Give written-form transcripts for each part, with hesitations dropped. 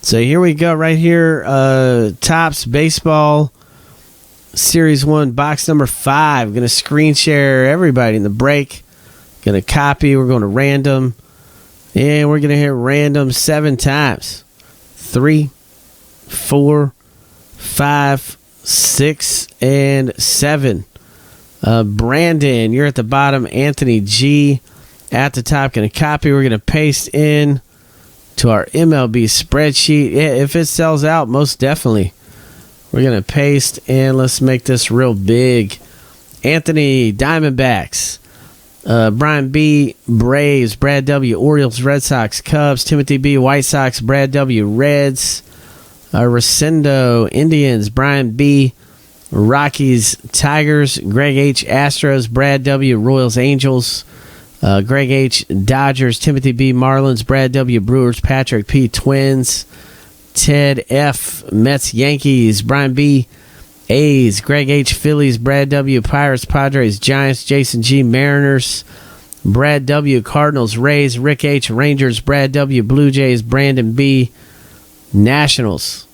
So here we go right here. Topps Baseball Series 1 box number 5. Going to screen share everybody in the break. Going to copy. We're going to random. And we're going to hit random 7 times. 3, 4, 5, 6, and 7. Brandon, you're at the bottom. Anthony G at the top. Going to copy. We're going to paste in to our MLB spreadsheet. Yeah, if it sells out, most definitely. We're going to paste, and let's make this real big. Anthony, Diamondbacks. Brian B, Braves. Brad W, Orioles, Red Sox, Cubs. Timothy B, White Sox. Brad W, Reds. Rosendo, Indians. Brian B, Rockies, Tigers. Greg H, Astros. Brad W, Royals, Angels. Greg H, Dodgers. Timothy B, Marlins. Brad W, Brewers. Patrick P, Twins. Ted F, Mets, Yankees. Brian B, A's. Greg H, Phillies. Brad W, Pirates, Padres, Giants. Jason G, Mariners. Brad W, Cardinals, Rays. Rick H, Rangers. Brad W, Blue Jays. Brandon B, Nationals.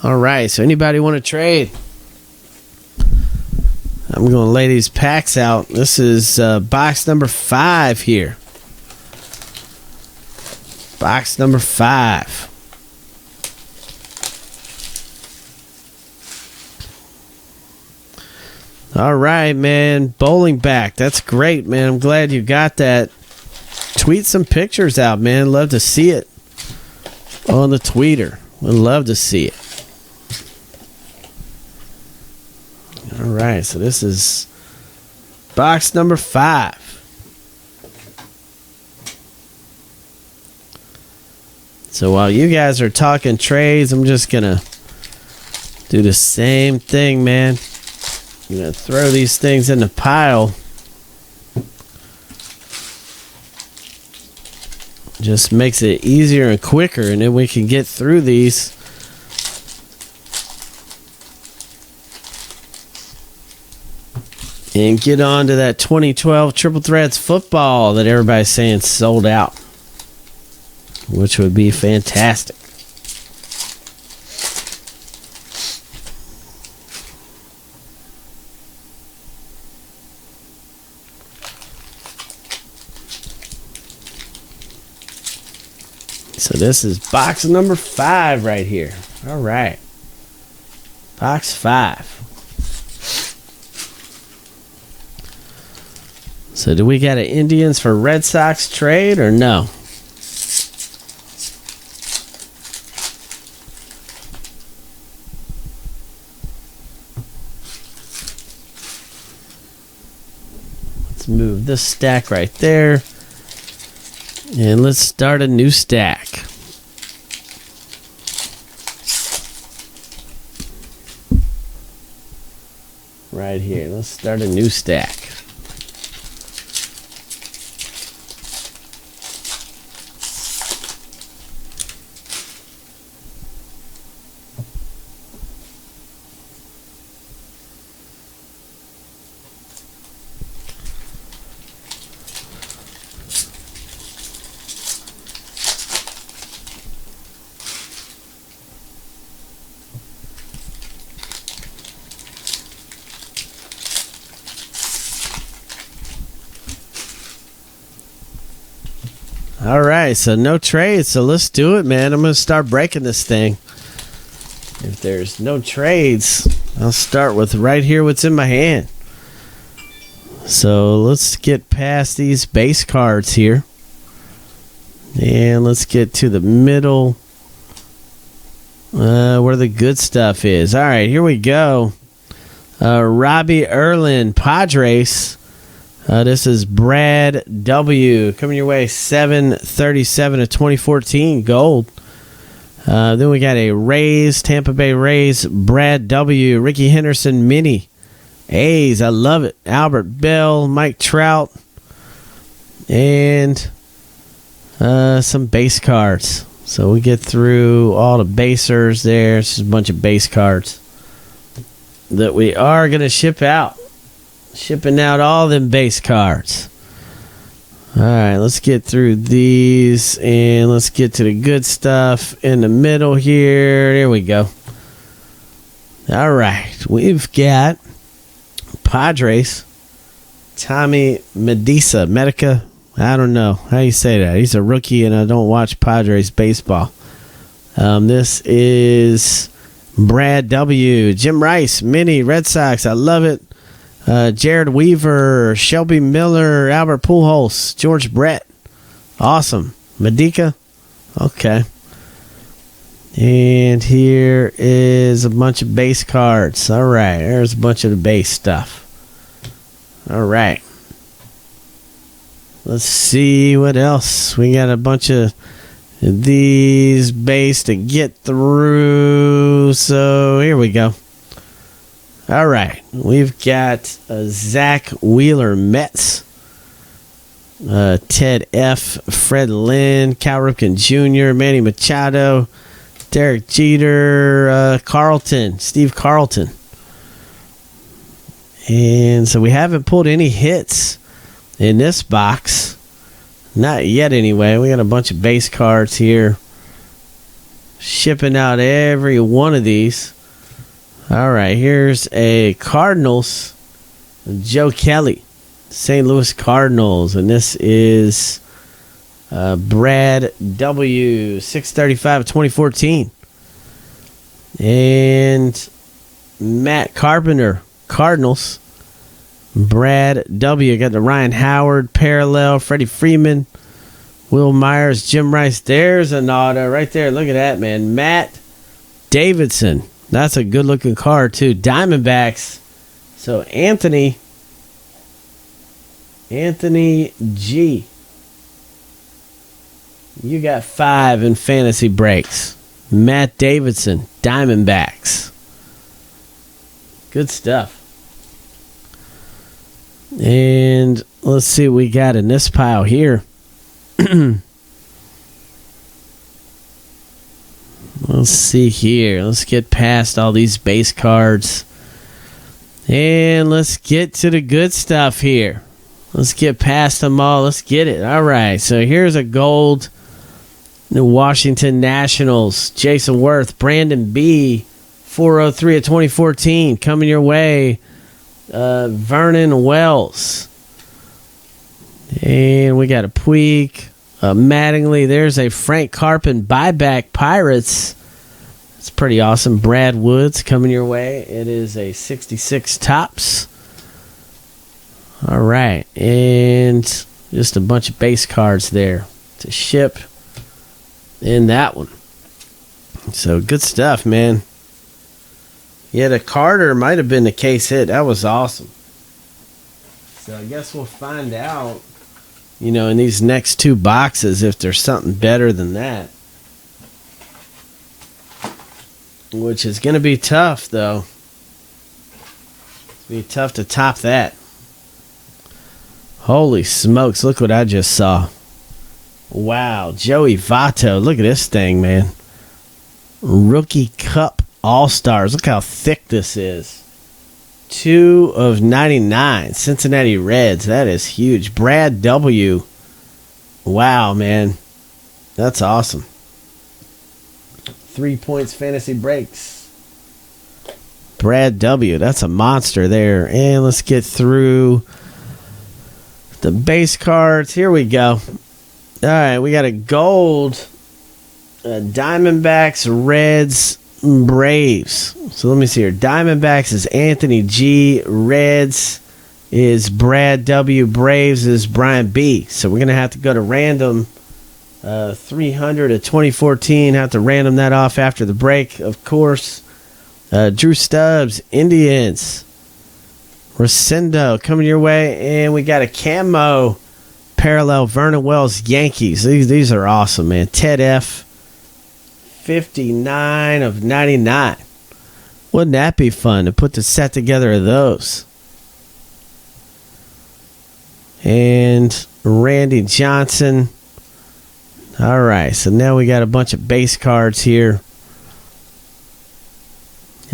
All right, so anybody want to trade? I'm going to lay these packs out. This is box number 5 here. Box number 5. All right, man. Bowling back. That's great, man. I'm glad you got that. Tweet some pictures out, man. Love to see it on the tweeter. Would love to see it. All right, so this is box number 5. So while you guys are talking trades, I'm just going to do the same thing, man. I'm going to throw these things in the pile. Just makes it easier and quicker, and then we can get through these. And get on to that 2012 Triple Threats football that everybody's saying sold out. Which would be fantastic. So this is box number 5 right here. All right. Box 5. So do we got an Indians for Red Sox trade or no? Let's move this stack right there. And let's start a new stack. Right here. Let's start a new stack. All right, so no trades, so let's do it, man. I'm going to start breaking this thing. If there's no trades, I'll start with right here what's in my hand. So let's get past these base cards here. And let's get to the middle where the good stuff is. All right, here we go. Robbie Erlin, Padres. This is Brad W. Coming your way, 737 of 2014 gold. Then we got a Rays, Tampa Bay Rays, Brad W. Ricky Henderson mini. A's, I love it. Albert Bell, Mike Trout, and some base cards. So we get through all the basers there. It's just a bunch of base cards that we are going to ship out. Shipping out all them base cards. All right, let's get through these and let's get to the good stuff in the middle here. There we go. All right, we've got Padres, Tommy Medica. I don't know how you say that. He's a rookie, and I don't watch Padres baseball. This is Brad W. Jim Rice, Mini, Red Sox. I love it. Jared Weaver, Shelby Miller, Albert Pujols, George Brett. Awesome. Medica. Okay. And here is a bunch of base cards. All right. There's a bunch of the base stuff. All right. Let's see what else. We got a bunch of these base to get through. So here we go. All right. We've got Zach Wheeler, Mets. Ted F. Fred Lynn, Cal Ripken Jr., Manny Machado, Derek Jeter, Carlton, Steve Carlton. And so we haven't pulled any hits in this box. Not yet anyway. We got a bunch of base cards here. Shipping out every one of these. All right, here's a Cardinals, Joe Kelly, St. Louis Cardinals. And this is Brad W. 635 of 2014. And Matt Carpenter, Cardinals. Brad W. Got the Ryan Howard, Parallel, Freddie Freeman, Will Myers, Jim Rice. There's an auto right there. Look at that, man. Matt Davidson. That's a good-looking card, too. Diamondbacks. So, Anthony G. You got 5 in fantasy breaks. Matt Davidson, Diamondbacks. Good stuff. And let's see what we got in this pile here. Let's see here. Let's get past all these base cards. And let's get to the good stuff here. Let's get past them all. Let's get it. All right. So here's a gold. The Washington Nationals. Jason Worth. Brandon B. 403 of 2014. Coming your way. Vernon Wells. And we got a Puig. Mattingly. There's a Frank Carpin buyback Pirates. It's pretty awesome. Brad Woods coming your way. It is a 66 tops. All right. And just a bunch of base cards there to ship in that one. So good stuff, man. Yeah, the Carter might have been the case hit. That was awesome. So I guess we'll find out, in these next 2 boxes if there's something better than that. Which is going to be tough, though. It's going to be tough to top that. Holy smokes, look what I just saw. Wow, Joey Votto. Look at this thing, man. Rookie Cup All-Stars. Look how thick this is. 2 of 99. Cincinnati Reds. That is huge. Brad W. Wow, man. That's awesome. 3 points fantasy breaks. Brad W. That's a monster there. And let's get through the base cards. Here we go. All right, we got a gold Diamondbacks, Reds, Braves. So let me see here. Diamondbacks is Anthony G. Reds is Brad W. Braves is Brian B. So we're going to have to go to random. 300 of 2014. Have to random that off after the break, of course. Drew Stubbs, Indians. Rosendo coming your way. And we got a camo parallel Vernon Wells, Yankees. These are awesome, man. Ted F. 59 of 99. Wouldn't that be fun to put the set together of those? And Randy Johnson. All right, so now we got a bunch of base cards here.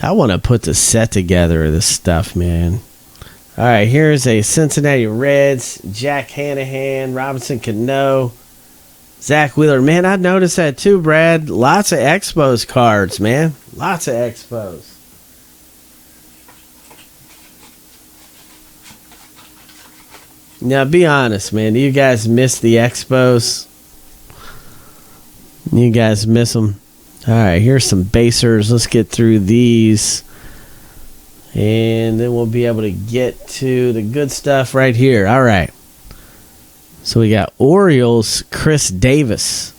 I want to put the set together of this stuff, man. All right, here's a Cincinnati Reds, Jack Hanahan, Robinson Cano, Zach Wheeler. Man, I noticed that too, Brad. Lots of Expos cards, man. Lots of Expos. Now, be honest, man. Do you guys miss the Expos? You guys miss them? All right, here's some basers. Let's get through these. And then we'll be able to get to the good stuff right here. All right. So we got Orioles, Chris Davis.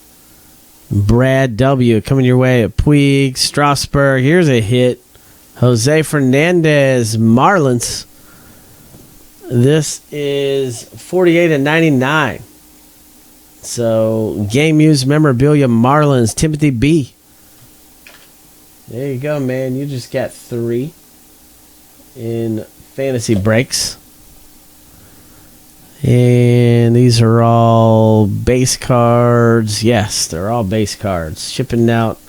Brad W. coming your way at Puig, Strasburg. Here's a hit. Jose Fernandez, Marlins. This is 48/99. So, game used memorabilia, Marlins, Timothy B. There you go, man. You just got 3 in fantasy breaks. And these are all base cards. Yes, they're all base cards. Shipping out.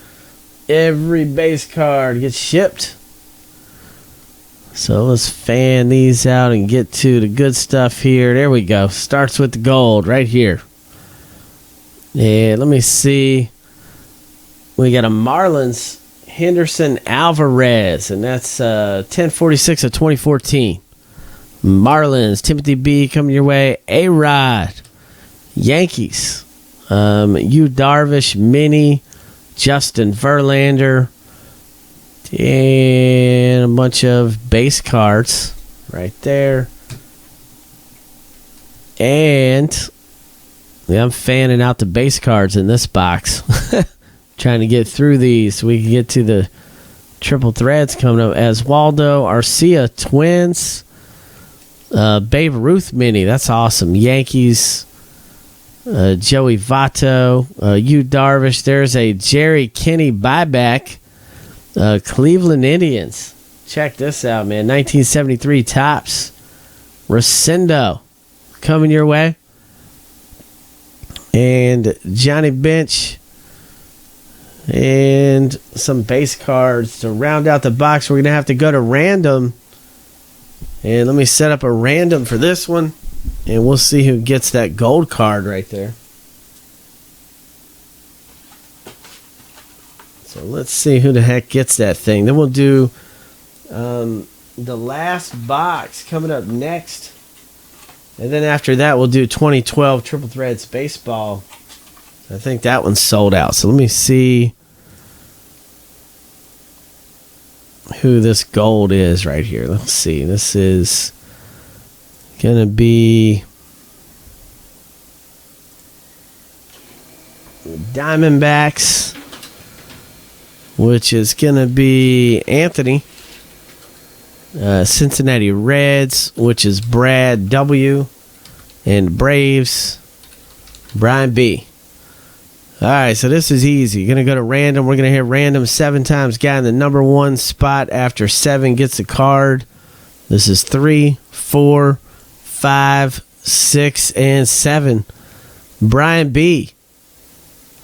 Every base card gets shipped. So let's fan these out and get to the good stuff here. There we go. Starts with the gold right here. And let me see. We got a Marlins Henderson Alvarez, and that's 10/46 of 2014. Marlins, Timothy B. coming your way. A-Rod. Yankees. Yu Darvish, Minnie, Justin Verlander. And a bunch of base cards right there. And I'm fanning out the base cards in this box. Trying to get through these so we can get to the triple threads coming up. As Waldo Arcia, Twins. Babe Ruth mini. That's awesome. Yankees. Joey Votto. Yu Darvish. There's a Jerry Kinney buyback. Cleveland Indians. Check this out, man. 1973 Topps. Rosendo coming your way. And Johnny Bench. And some base cards to round out the box. We're going to have to go to random. And let me set up a random for this one. And we'll see who gets that gold card right there. So let's see who the heck gets that thing. Then we'll do the last box coming up next. And then after that, we'll do 2012 Triple Threads Baseball. I think that one's sold out. So let me see who this gold is right here. Let's see. This is going to be Diamondbacks, which is going to be Anthony. Cincinnati Reds, which is Brad W. And Braves, Brian B. All right, so this is easy. You're going to go to random. We're going to hit random 7 times. Guy in the number 1 spot after 7 gets the card. This is 3, 4, 5, 6, and 7. Brian B.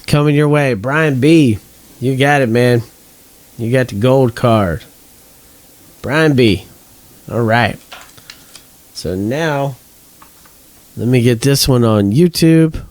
Coming your way. Brian B. You got it, man. You got the gold card. Brian B. All right. So now, let me get this one on YouTube.